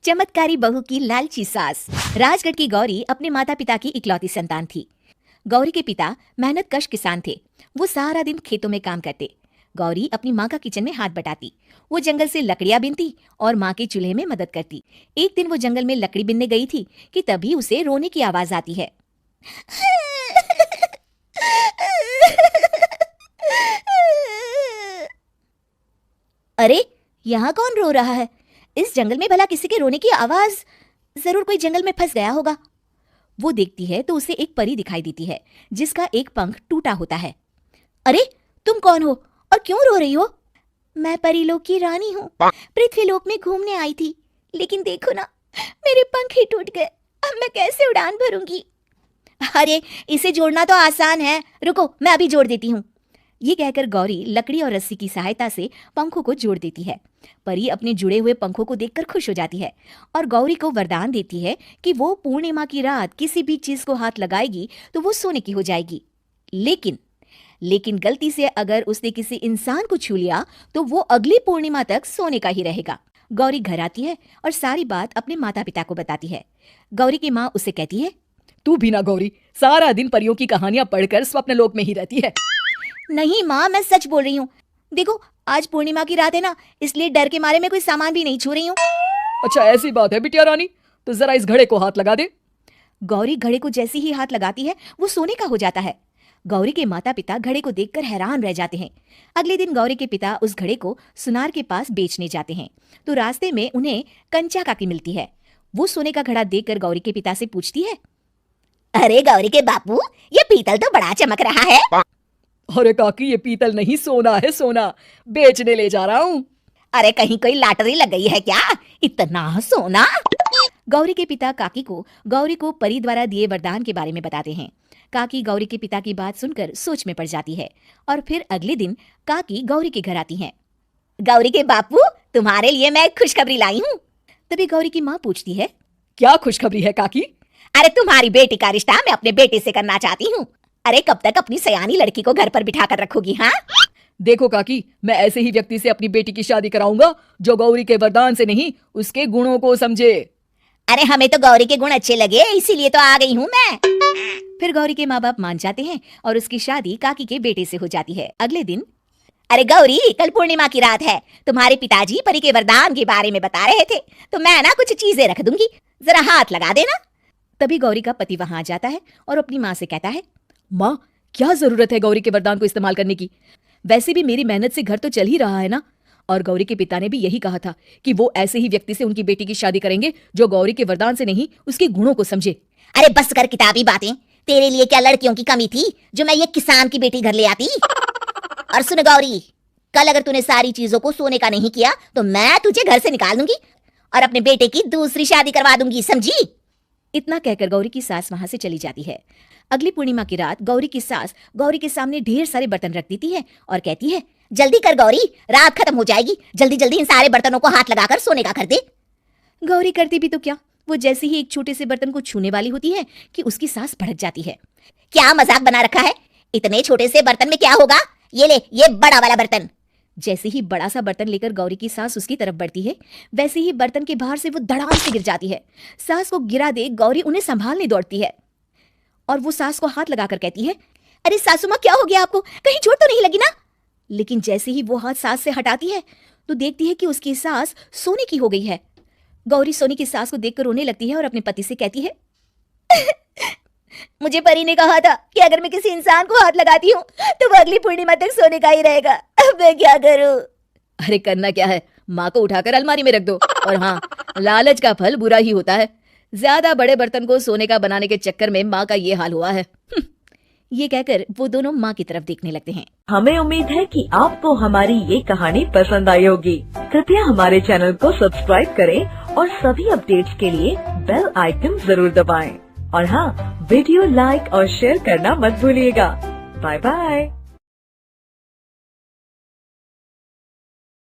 चमत्कारी बहू की लालची सास। राजगढ़ की गौरी अपने माता पिता की इकलौती संतान थी। गौरी के पिता मेहनत कश किसान थे। वो सारा दिन खेतों में काम करते। गौरी अपनी माँ का किचन में हाथ बटाती। वो जंगल से लकड़ियां बीनती और माँ के चूल्हे में मदद करती। एक दिन वो जंगल में लकड़ी बीनने गई थी कि तभी उसे रोने की आवाज आती है। अरे, यहाँ कौन रो रहा है? इस जंगल में भला किसी के रोने की आवाज? जरूर कोई जंगल में फंस गया होगा। वो देखती है तो उसे एक परी दिखाई देती है जिसका एक पंख टूटा होता है। अरे, तुम कौन हो और क्यों रो रही हो? मैं परीलोक की रानी हूँ। पृथ्वीलोक में घूमने आई थी, लेकिन देखो ना, मेरे पंख ही टूट गए। अब मैं कैसे उड़ान भरूंगी? अरे, इसे जोड़ना तो आसान है, रुको मैं अभी जोड़ देती हूँ। ये कहकर गौरी लकड़ी और रस्सी की सहायता से पंखों को जोड़ देती है। परी अपने जुड़े हुए पंखों को देखकर खुश हो जाती है और गौरी को वरदान देती है कि वो पूर्णिमा की रात किसी भी चीज को हाथ लगाएगी तो वो सोने की हो जाएगी। लेकिन गलती से अगर उसने किसी इंसान को छू लिया तो वो अगली पूर्णिमा तक सोने का ही रहेगा। गौरी घर आती है और सारी बात अपने माता पिता को बताती है। गौरी की माँ उसे कहती है, तू भी ना गौरी, सारा दिन परियों की कहानियां पढ़कर स्वप्न लोक में ही रहती है। नहीं माँ, मैं सच बोल रही हूँ। देखो, आज पूर्णिमा की रात है ना, इसलिए डर के मारे मैं कोई सामान भी नहीं छू रही हूँ। अच्छा, ऐसी बात है बिटिया रानी, तो जरा इस घड़े को हाथ लगा दे। गौरी घड़े को जैसे ही हाथ लगाती है वो सोने का हो जाता है। गौरी के माता पिता घड़े को देखकर हैरान रह जाते हैं। अगले दिन गौरी के पिता उस घड़े को सुनार के पास बेचने जाते हैं तो रास्ते में उन्हें कंचा काकी मिलती है। वो सोने का घड़ा देखकर गौरी के पिता से पूछती है, अरे गौरी के बापू, ये पीतल तो बड़ा चमक रहा है। अरे काकी, ये पीतल नहीं, सोना है, सोना बेचने ले जा रहा हूँ। अरे कहीं कोई लॉटरी लग गई है क्या? इतना सोना? गौरी के पिता काकी को गौरी को परी द्वारा दिए वरदान के बारे में बताते हैं। काकी गौरी के पिता की बात सुनकर सोच में पड़ जाती है और फिर अगले दिन काकी गौरी के घर आती हैं। गौरी के बापू, तुम्हारे लिए मैं खुशखबरी लाई हूँ। तभी गौरी की माँ पूछती है, क्या खुशखबरी है काकी? अरे, तुम्हारी बेटी का रिश्ता मैं अपने बेटे से करना चाहती हूँ। अरे, कब तक अपनी सयानी लड़की को घर पर बिठा कर रखोगी? हाँ, देखो काकी, मैं ऐसे ही व्यक्ति से अपनी बेटी की शादी कराऊंगा जो गौरी के वरदान से नहीं, उसके गुणों को समझे। अरे, हमें तो गौरी के गुण अच्छे लगे, इसीलिए तो आ गई हूँ मैं। फिर गौरी के माँ बाप मान जाते हैं और उसकी शादी काकी के बेटे से हो जाती है। अगले दिन, अरे गौरी, कल पूर्णिमा की रात है। तुम्हारे पिताजी परी के वरदान के बारे में बता रहे थे, तो मैं ना कुछ चीजें रख दूंगी, जरा हाथ लगा देना। तभी गौरी का पति वहां आ जाता है और अपनी माँ से कहता है, माँ, क्या जरूरत है गौरी के वरदान को इस्तेमाल करने की? वैसे भी मेरी मेहनत से घर तो चल ही रहा है ना। और गौरी के पिता ने भी यही कहा था कि वो ऐसे ही व्यक्ति से उनकी बेटी की शादी करेंगे जो गौरी के वरदान से नहीं, उसके गुणों को समझे। अरे बस कर किताबी बातें, तेरे लिए क्या लड़कियों की कमी थी जो मैं ये किसान की बेटी घर ले आती? और सुन गौरी, कल अगर तूने सारी चीजों को सोने का नहीं किया तो मैं तुझे घर से निकाल दूंगी और अपने बेटे की दूसरी शादी करवा दूंगी, समझी? इतना कहकर गौरी की सास वहां से चली जाती है। अगली पूर्णिमा की रात गौरी की सास गौरी के सामने ढेर सारे बर्तन रख देती है और कहती है, जल्दी कर गौरी, रात खत्म हो जाएगी, जल्दी जल्दी इन सारे बर्तनों को हाथ लगाकर सोने का कर दे। गौरी करती भी तो क्या, वो जैसे ही एक छोटे से बर्तन को छूने वाली होती है कि उसकी सास भड़क जाती है। क्या मजाक बना रखा है? इतने छोटे से बर्तन में क्या होगा? ये ले, ये बड़ा वाला बर्तन। जैसे ही बड़ा सा बर्तन लेकर गौरी की सास उसकी तरफ बढ़ती है, वैसे ही बर्तन के बाहर से वो धड़ाम से गिर जाती है। सास को गिरा देख गौरी उन्हें संभालने दौड़ती है और वो सास को हाथ लगाकर कहती है, अरे सासू माँ, क्या हो गया आपको? कहीं चोट तो नहीं लगी ना? लेकिन जैसे ही वो हाथ सास से हटाती है तो देखती है कि उसकी सास सोने की हो गई है। गौरी सोने की सास को देखकर रोने लगती है और अपने पति से कहती है, मुझे परी ने कहा था कि अगर मैं किसी इंसान को हाथ लगाती हूँ तो वो अगली पूर्णिमा तक सोने का ही रहेगा। अब मैं क्या करूँ? अरे करना क्या है, माँ को उठाकर अलमारी में रख दो। और हाँ, लालच का फल बुरा ही होता है। ज्यादा बड़े बर्तन को सोने का बनाने के चक्कर में माँ का ये हाल हुआ है। ये कहकर वो दोनों माँ की तरफ देखने लगते हैं। हमें उम्मीद है कि आपको हमारी ये कहानी पसंद आई होगी। कृपया हमारे चैनल को सब्सक्राइब करें और सभी अपडेट्स के लिए बेल आइकन जरूर दबाएं। और हाँ, वीडियो लाइक और शेयर करना मत भूलिएगा। Bye bye.